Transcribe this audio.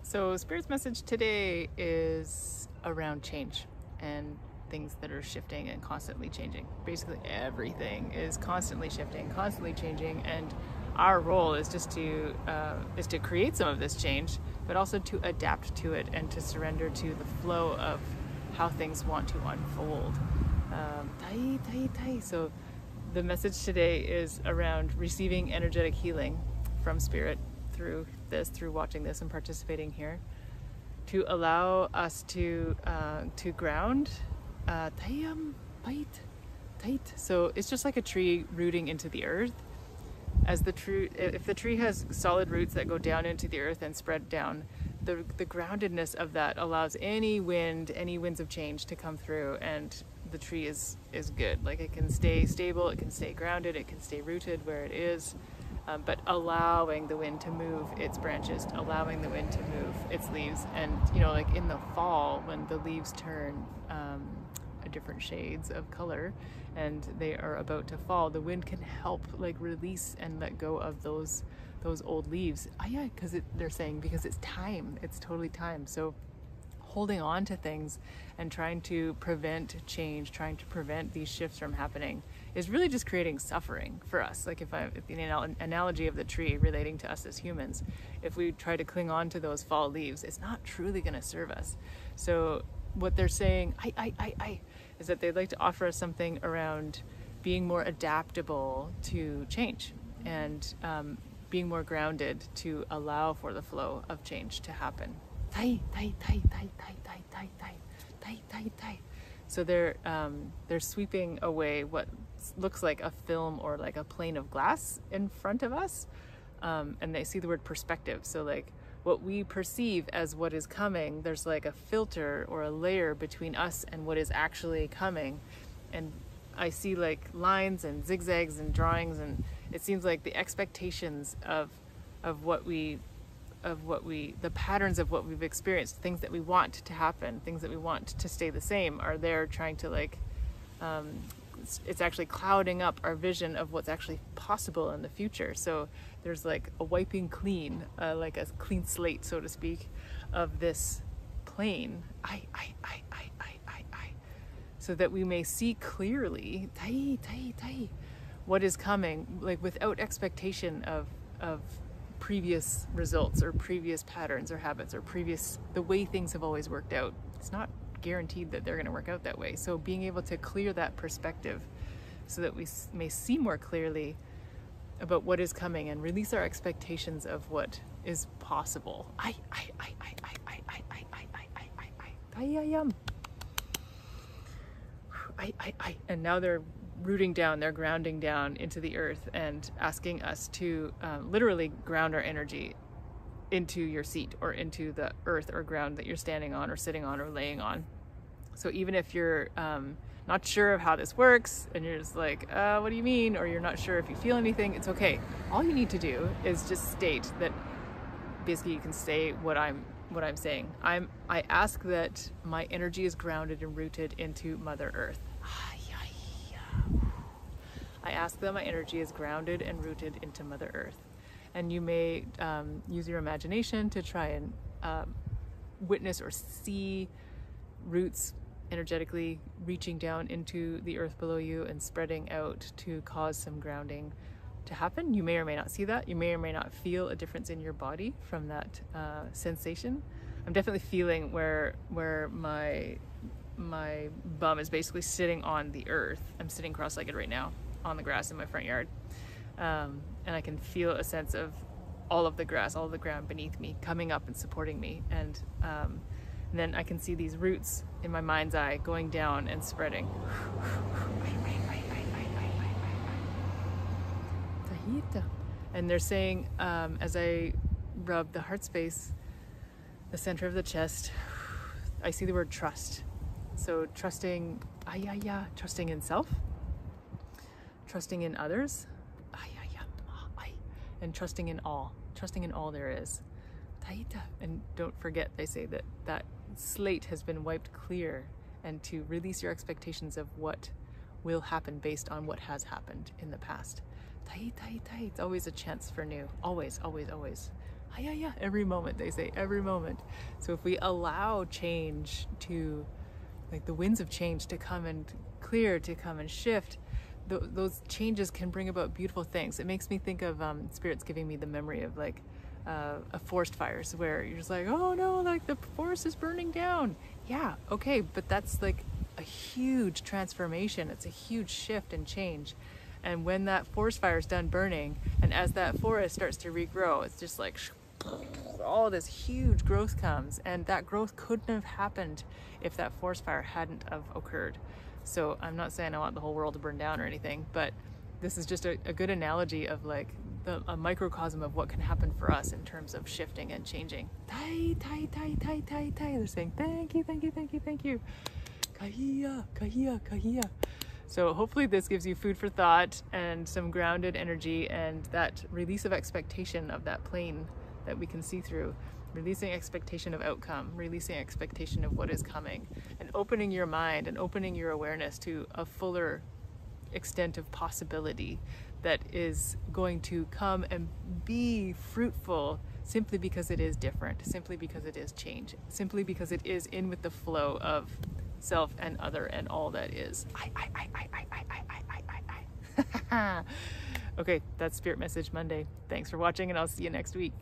So Spirit's message today is around change and things that are shifting and constantly changing. Basically everything is constantly shifting, constantly changing, and our role is just to create some of this change, but also to adapt to it and to surrender to the flow of how things want to unfold. So the message today is around receiving energetic healing from Spirit through watching this and participating here, to allow us to ground. So it's just like a tree rooting into the earth. If the tree has solid roots that go down into the earth and spread down, the groundedness of that allows any winds of change to come through, and the tree is good. Like, it can stay stable, it can stay grounded, it can stay rooted where it is. But allowing the wind to move its branches, allowing the wind to move its leaves. And, like in the fall, when the leaves turn different shades of color and they are about to fall, the wind can help release and let go of those old leaves. Because they're saying, because it's time, it's totally time. So holding on to things and trying to prevent change, trying to prevent these shifts from happening, is really just creating suffering for us. Like, if the analogy of the tree relating to us as humans, if we try to cling on to those fall leaves, it's not truly going to serve us. So what they're saying, is that they'd like to offer us something around being more adaptable to change and being more grounded to allow for the flow of change to happen. So they're sweeping away what looks like a film or like a plane of glass in front of us, and they see the word perspective. So like what we perceive as what is coming, there's like a filter or a layer between us and what is actually coming. And I see like lines and zigzags and drawings, and it seems like the expectations of the patterns of what we've experienced, things that we want to happen, things that we want to stay the same, are there trying to it's actually clouding up our vision of what's actually possible in the future. So there's like a wiping clean, like a clean slate, so to speak, of this plane, so that we may see clearly what is coming, like without expectation of previous results or previous patterns or habits or the way things have always worked out. It's not guaranteed that they're going to work out that way. So being able to clear that perspective so that we may see more clearly about what is coming and release our expectations of what is possible. And now they're rooting down, they're grounding down into the earth and asking us to literally ground our energy into your seat or into the earth or ground that you're standing on or sitting on or laying on. So even if you're not sure of how this works and you're just like, what do you mean? Or you're not sure if you feel anything, it's okay. All you need to do is just state that. Basically, you can say what I'm saying. I ask that my energy is grounded and rooted into Mother Earth. I ask that my energy is grounded and rooted into Mother Earth. And you may use your imagination to try and witness or see roots energetically reaching down into the earth below you and spreading out to cause some grounding to happen. You may or may not see that. You may or may not feel a difference in your body from that sensation. I'm definitely feeling where my bum is basically sitting on the earth. I'm sitting cross-legged right now on the grass in my front yard. And I can feel a sense of all of the grass, all of the ground beneath me coming up and supporting me. And then I can see these roots in my mind's eye going down and spreading. And they're saying, as I rub the heart space, the center of the chest, I see the word trust. So trusting, trusting in self, trusting in others, and trusting in all there is. And don't forget, they say that slate has been wiped clear, and to release your expectations of what will happen based on what has happened in the past. It's always a chance for new. Always, always, always. Yeah, every moment, they say, every moment. So if we allow change to, like the winds of change to come and clear, to come and shift, those changes can bring about beautiful things. It makes me think of spirits giving me the memory of like a forest fires where you're just like, oh no, like the forest is burning down. Yeah, okay, but that's like a huge transformation. It's a huge shift and change. And when that forest fire is done burning, and as that forest starts to regrow, it's just like all this huge growth comes, and that growth couldn't have happened if that forest fire hadn't have occurred. So I'm not saying I want the whole world to burn down or anything, but this is just a good analogy of like a microcosm of what can happen for us in terms of shifting and changing. Tai, tai, tai, tai, tai, tai. They're saying thank you, thank you, thank you, thank you. Kahia, kahia, kahia. So hopefully this gives you food for thought and some grounded energy, and that release of expectation of that plane that we can see through, releasing expectation of outcome, releasing expectation of what is coming, and opening your mind and opening your awareness to a fuller extent of possibility that is going to come and be fruitful simply because it is different, simply because it is change, simply because it is in with the flow of self and other and all that is. Okay, that's Spirit Message Monday. Thanks for watching, and I'll see you next week.